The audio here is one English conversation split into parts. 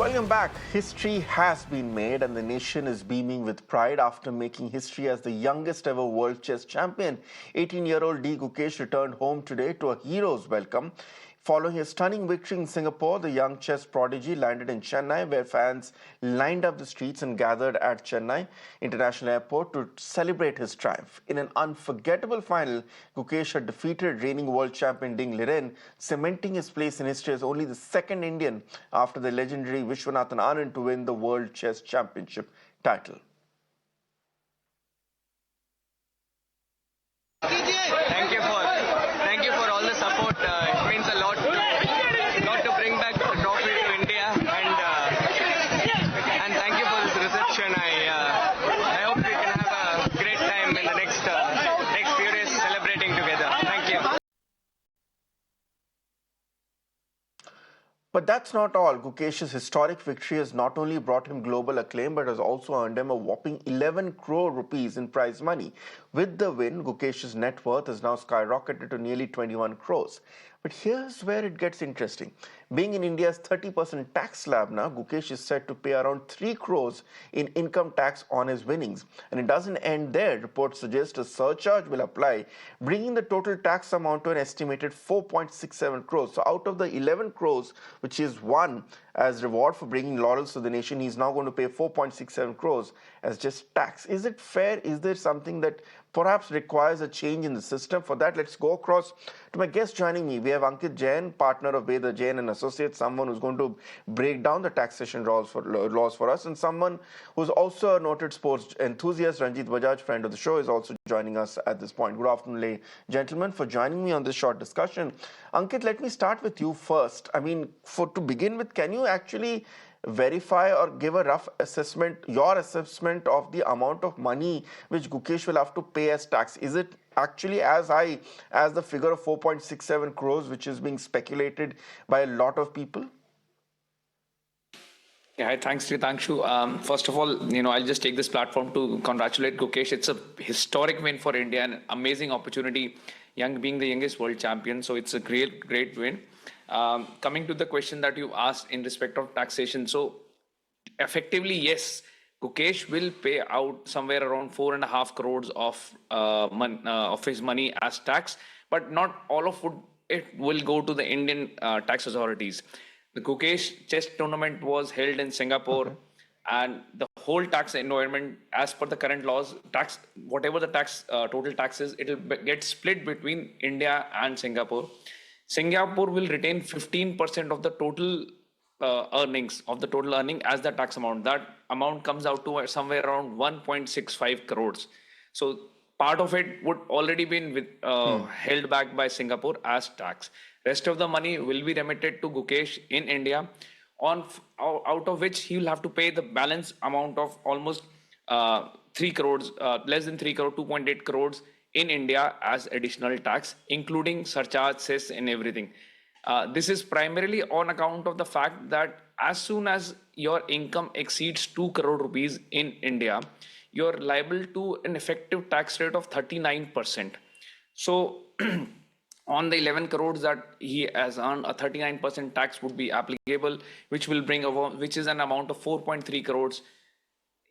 Welcome back. History has been made and the nation is beaming with pride after making history as the youngest ever world chess champion. 18-year-old Gukesh returned home today to a hero's welcome. Following his stunning victory in Singapore, the young chess prodigy landed in Chennai, where fans lined up the streets and gathered at Chennai International Airport to celebrate his triumph. In an unforgettable final, Gukesh had defeated reigning world champion Ding Liren, cementing his place in history as only the second Indian after the legendary Vishwanathan Anand to win the World Chess Championship title. Thank you for all the support. It means a lot to bring back the trophy to India, and thank you for this reception. I hope we can have a great time in the next few days celebrating together. Thank you. But that's not all. Gukesh's historic victory has not only brought him global acclaim, but has also earned him a whopping 11 crore rupees in prize money. With the win, Gukesh's net worth has now skyrocketed to nearly 21 crores. But here's where it gets interesting. Being in India's 30% tax slab now, Gukesh is set to pay around 3 crores in income tax on his winnings. And it doesn't end there. Reports suggest a surcharge will apply, bringing the total tax amount to an estimated 4.67 crores. So out of the 11 crores, which is won as reward for bringing laurels to the nation, he's now going to pay 4.67 crores as just tax. Is it fair? Is there something that perhaps requires a change in the system? For that, let's go across to my guest joining me. We have Ankit Jain, partner of Ved Jain Associates, someone who's going to break down the taxation laws for us, and someone who's also a noted sports enthusiast. Ranjit Baja, friend of the show, is also joining us at this point. Good afternoon, gentlemen, for joining me on this short discussion. Ankit, let me start with you first. I mean, to begin with, can you actually verify or give a rough assessment, your assessment of the amount of money which Gukesh will have to pay as tax? Is it actually as high as the figure of 4.67 crores, which is being speculated by a lot of people? Yeah, hi, thanks, Ritangshu. First of all, I'll just take this platform to congratulate Gukesh. It's a historic win for India, an amazing opportunity, being the youngest world champion. So it's a great win. Coming to the question that you asked in respect of taxation, so effectively, yes, Gukesh will pay out somewhere around 4.5 crores of his money as tax, but not all of it will go to the Indian tax authorities. The Gukesh chess tournament was held in Singapore, and the whole tax environment, as per the current laws, whatever the total tax is, it will get split between India and Singapore. Singapore will retain 15% of the total earnings as the tax amount. That amount comes out to somewhere around 1.65 crores. So part of it would already been held back by Singapore as tax. Rest of the money will be remitted to Gukesh in India, out of which he will have to pay the balance amount of almost 3 crores, less than 3 crore, 2.8 crores in India as additional tax, including surcharge, cess, and everything. This is primarily on account of the fact that as soon as your income exceeds 2 crore rupees in India, you're liable to an effective tax rate of 39%. So on the 11 crores that he has earned, a 39% tax would be applicable, which is an amount of 4.3 crores.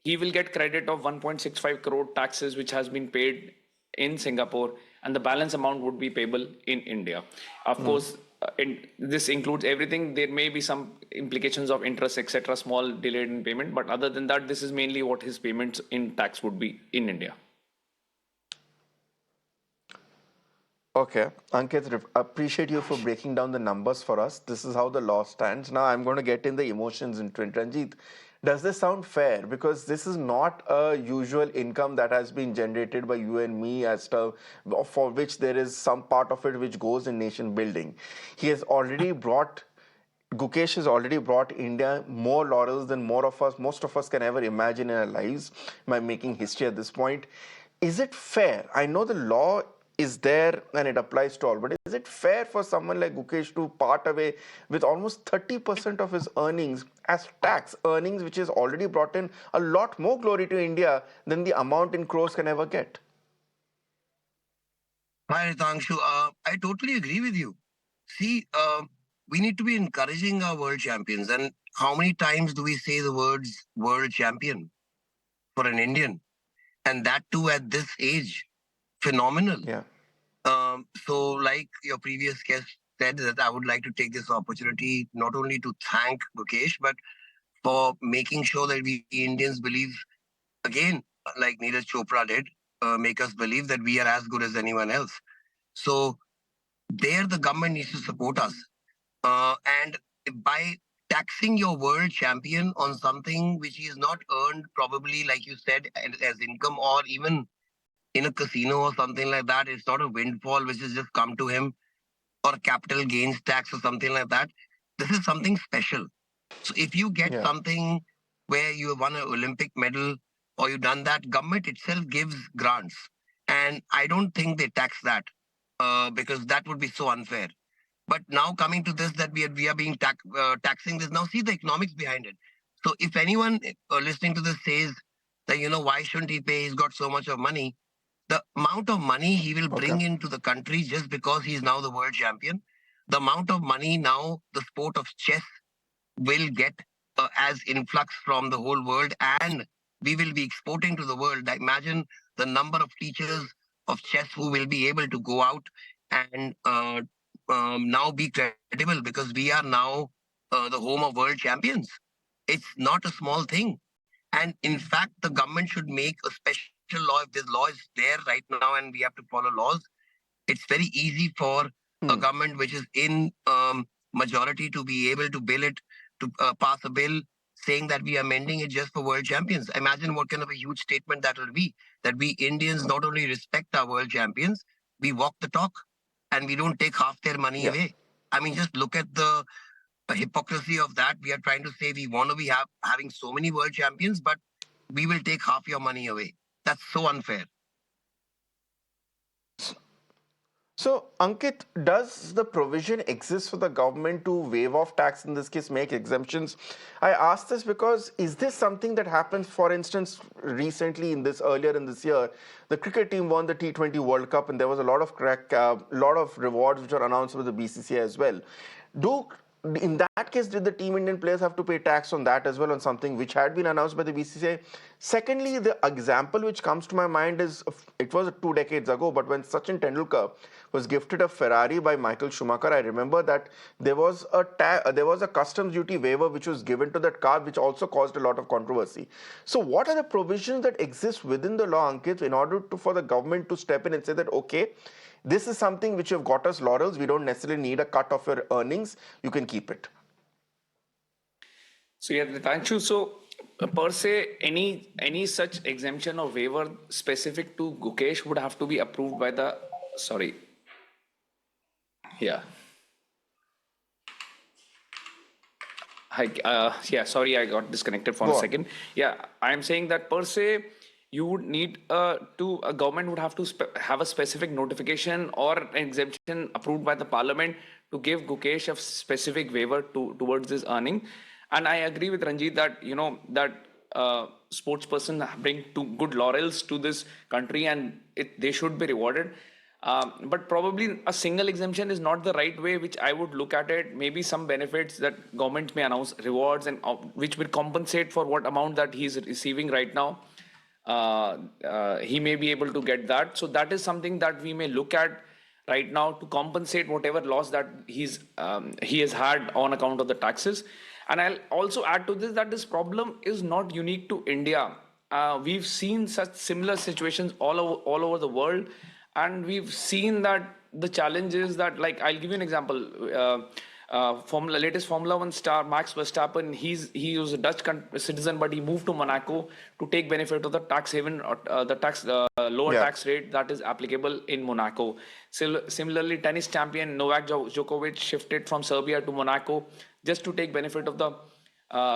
He will get credit of 1.65 crore taxes, which has been paid in Singapore, and the balance amount would be payable in India. Of course, this includes everything. There may be some implications of interest, etc., small delayed in payment, but other than that, this is mainly what his payments in tax would be in India. Okay, Ankit, appreciate you for breaking down the numbers for us. This is how the law stands. Now I'm going to get in the emotions into it. Ranjit, does this sound fair? Because this is not a usual income that has been generated by you and me for which there is some part of it which goes in nation building. Gukesh has already brought India more laurels than most of us can ever imagine in our lives by making history at this point. Is it fair? I know the law is there and it applies to all, but is it fair for someone like Gukesh to part away with almost 30% of his earnings as tax earnings, which has already brought in a lot more glory to India than the amount in crores can ever get? Hi, Ritangshu. I totally agree with you. See, we need to be encouraging our world champions. And how many times do we say the words world champion for an Indian? And that too at this age. Phenomenal. Yeah. So like your previous guest said, that I would like to take this opportunity not only to thank Gukesh, but for making sure that we Indians believe, again, like Neeraj Chopra did, make us believe that we are as good as anyone else. So there the government needs to support us. And by taxing your world champion on something which he has not earned, probably, like you said, as income, or even in a casino or something like that, it's not a windfall which has just come to him, or capital gains tax or something like that. This is something special. So if you get something where you have won an Olympic medal or you've done that, government itself gives grants. And I don't think they tax that because that would be so unfair. But now coming to this, that we are being taxing this. Now see the economics behind it. So if anyone listening to this says that, why shouldn't he pay? He's got so much of money. The amount of money he will bring into the country just because he's now the world champion, the amount of money now the sport of chess will get as influx from the whole world, and we will be exporting to the world. Imagine the number of teachers of chess who will be able to go out and now be credible, because we are now the home of world champions. It's not a small thing. And in fact, the government should make a special law. If this law is there right now and we have to follow laws, it's very easy for a government which is in majority to be able to bill it, to pass a bill saying that we are amending it just for world champions. Imagine what kind of a huge statement that will be, that we Indians not only respect our world champions, we walk the talk and we don't take half their money away. I mean, just look at the hypocrisy of that. We are trying to say we want to be having so many world champions, but we will take half your money away. That's so unfair. So, Ankit, does the provision exist for the government to waive off tax, in this case, make exemptions? I ask this because is this something that happens, for instance, recently earlier in this year, the cricket team won the T20 World Cup and there was a lot of rewards which were announced by the BCCI as well. In that case, did the Team Indian players have to pay tax on that as well, on something which had been announced by the BCCI? Secondly, the example which comes to my mind is, it was 2 decades ago, but when Sachin Tendulkar was gifted a Ferrari by Michael Schumacher, I remember that there was a customs duty waiver which was given to that car, which also caused a lot of controversy. So what are the provisions that exist within the law, Ankit, in order for the government to step in and say that, okay, this is something which you've got us laurels, we don't necessarily need a cut of your earnings, you can keep it? So yeah, thank you. So per se, any such exemption or waiver specific to Gukesh would have to be approved by the, sorry. Yeah. Hi, sorry, I got disconnected for a second. Yeah, I'm saying that per se, you would need a government would have to have a specific notification or an exemption approved by the parliament to give Gukesh a specific waiver towards this earning. And I agree with Ranjit that, sports person bring good laurels to this country and they should be rewarded. But probably a single exemption is not the right way, which I would look at it. Maybe some benefits that government may announce, rewards, and which will compensate for what amount that he's receiving right now. He may be able to get that. So that is something that we may look at right now to compensate whatever loss that he has had on account of the taxes. And I'll also add to this that this problem is not unique to India. We've seen such similar situations all over the world. And we've seen that the challenge is that, like, I'll give you an example. Latest Formula One star, Max Verstappen, he was a Dutch citizen, but he moved to Monaco to take benefit of the tax haven, lower tax rate that is applicable in Monaco. Similarly, tennis champion Novak Djokovic shifted from Serbia to Monaco just to take benefit of the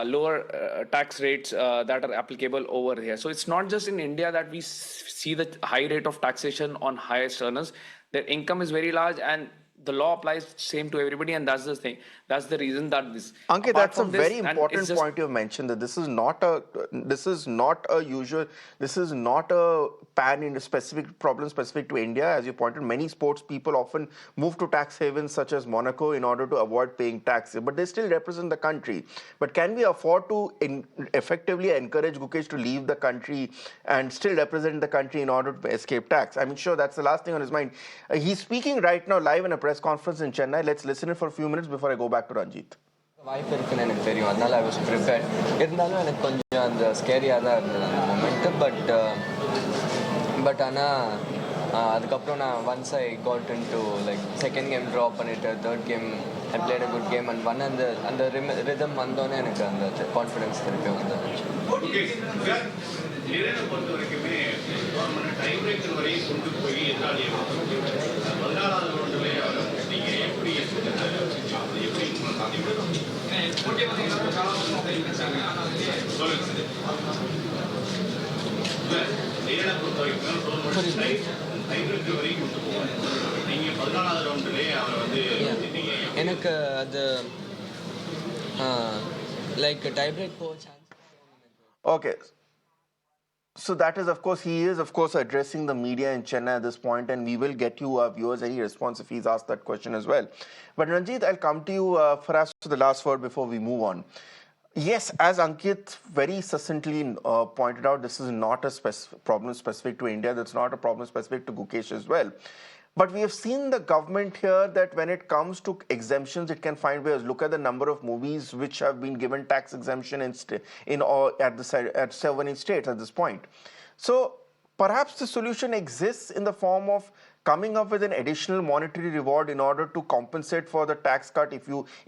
lower tax rates that are applicable over here. So it's not just in India that we see the high rate of taxation on highest earners. Their income is very large and the law applies same to everybody, and that's the thing. That's the reason that this. Ankit, Apart that's a from this, very and it's important just point you've mentioned, that this is not a pan in specific problem specific to India. As you pointed, many sports people often move to tax havens such as Monaco in order to avoid paying taxes, but they still represent the country. But can we afford to effectively encourage Gukesh to leave the country and still represent the country in order to escape tax? I mean, sure, that's the last thing on his mind. He's speaking right now live in a press conference in Chennai. Let's listen it for a few minutes before I go back to Ranjit. வாய்ப்பு இருக்குன்னு எனக்கு தெரியும், அதனால I was prepared. இருந்தாலும் எனக்கு கொஞ்சம் அந்த ஸ்கேரியாக தான் இருந்தது அந்த மூமெண்ட்டு. பட் ஆனால் அதுக்கப்புறம் நான் once I got into like second game draw பண்ணிவிட்டு third game I played a good game and one அந்த ரிதம் வந்தோன்னே எனக்கு அந்த கான்ஃபிடன்ஸ் திருப்பி வந்துருந்துச்சு. எனக்கு அது லைக் டை பிரேக் போக chance. Okay. So that is, of course, he is, of course, addressing the media in Chennai at this point, and we will get you, viewers, any response if he's asked that question as well. But Ranjit, I'll come to you for us for the last word before we move on. Yes, as Ankit very succinctly pointed out, this is not a problem specific to India. That's not a problem specific to Gukesh as well. But we have seen the government here that when it comes to exemptions, it can find ways. Look at the number of movies which have been given tax exemption at 7 states at this point. So perhaps the solution exists in the form of coming up with an additional monetary reward in order to compensate for the tax cut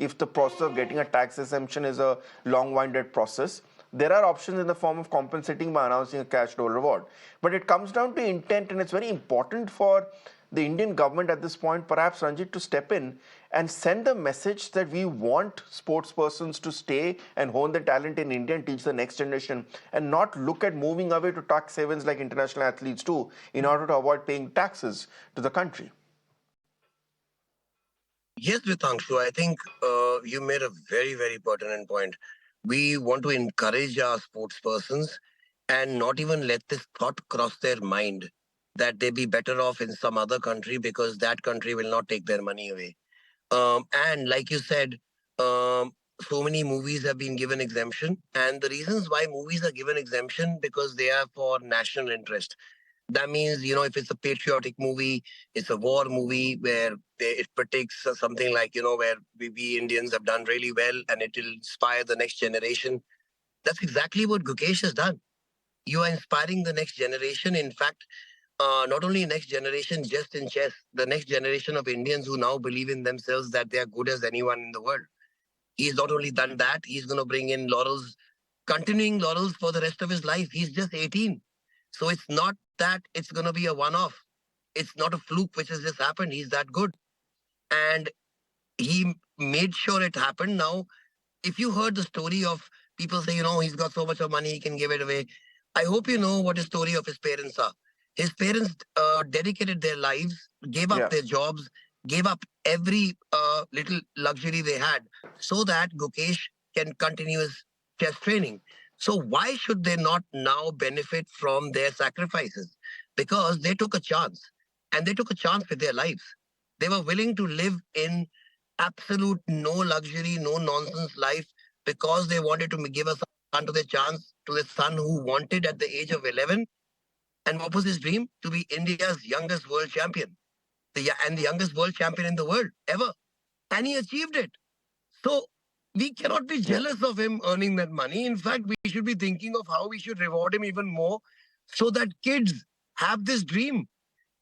if the process of getting a tax exemption is a long-winded process. There are options in the form of compensating by announcing a cash dole reward. But it comes down to intent, and it's very important for the Indian government at this point, perhaps Ranjit, to step in and send the message that we want sports persons to stay and hone their talent in India and teach the next generation, and not look at moving away to tax havens like international athletes do in order to avoid paying taxes to the country. Yes, Ritangshu, I think you made a very, very pertinent point. We want to encourage our sports persons and not even let this thought cross their mind that they be better off in some other country because that country will not take their money away. And like you said, so many movies have been given exemption. And the reasons why movies are given exemption, because they are for national interest. That means, if it's a patriotic movie, it's a war movie where it predicts something like, where we Indians have done really well and it will inspire the next generation. That's exactly what Gukesh has done. You are inspiring the next generation. In fact, not only next generation just in chess, the next generation of Indians who now believe in themselves that they are good as anyone in the world. He's not only done that, he's going to bring in laurels, continuing laurels for the rest of his life. He's just 18. So it's not that it's going to be a one-off. It's not a fluke which has just happened. He's that good. And he made sure it happened. Now, if you heard the story of people say, he's got so much of money, he can give it away. I hope you know what the story of his parents are. His parents dedicated their lives, gave up their jobs, gave up every little luxury they had so that Gukesh can continue his chess training. So why should they not now benefit from their sacrifices? Because they took a chance, and they took a chance with their lives. They were willing to live in absolute no luxury, no nonsense life because they wanted to give a son to their chance, to the son who wanted at the age of 11. And what was his dream? To be India's youngest world champion. And the youngest world champion in the world ever. And he achieved it. So we cannot be jealous of him earning that money. In fact, we should be thinking of how we should reward him even more so that kids have this dream.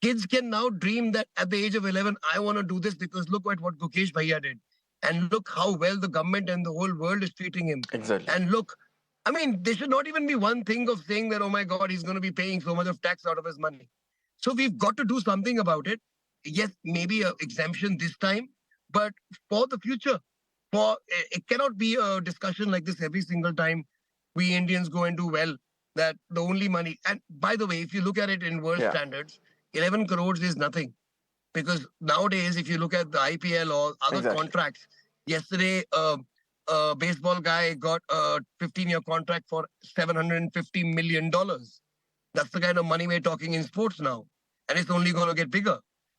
Kids can now dream that at the age of 11, I want to do this because look at what Gukesh Bhaiya did. And look how well the government and the whole world is treating him. Exactly. And look, I mean, there should not even be one thing of saying that, oh my God, he's going to be paying so much of tax out of his money. So we've got to do something about it. Yes, maybe an exemption this time, but for the future, it cannot be a discussion like this every single time we Indians go and do well, that the only money. And by the way, if you look at it in world standards, 11 crores is nothing. Because nowadays, if you look at the IPL or other Exactly. contracts, yesterday a baseball guy got a 15-year contract for $750 million. That's the kind of money we're talking in sports now. And it's only going to get bigger.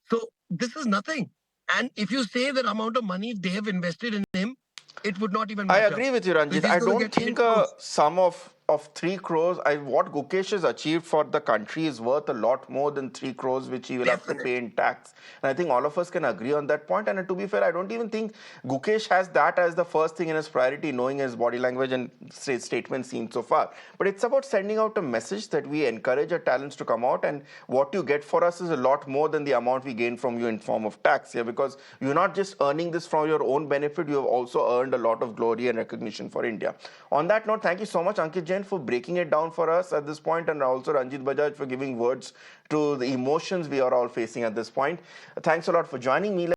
So this is nothing. And if you say that amount of money they have invested in him, it would not even I match agree up. with you, So Ranjit. if he's I going to don't get 8 think a crores, sum of 3 crores, what Gukesh has achieved for the country is worth a lot more than 3 crores, which he will have to pay in tax. And I think all of us can agree on that point. And to be fair, I don't even think Gukesh has that as the first thing in his priority, knowing his body language and statements seen so far. But it's about sending out a message that we encourage our talents to come out, and what you get for us is a lot more than the amount we gain from you in form of tax here, because you're not just earning this from your own benefit, you have also earned a lot of glory and recognition for India. On that note, thank you so much, Ankit Jain, for breaking it down for us at this point, and also Ranjit Baja for giving words to the emotions we are all facing at this point. Thanks a lot for joining me.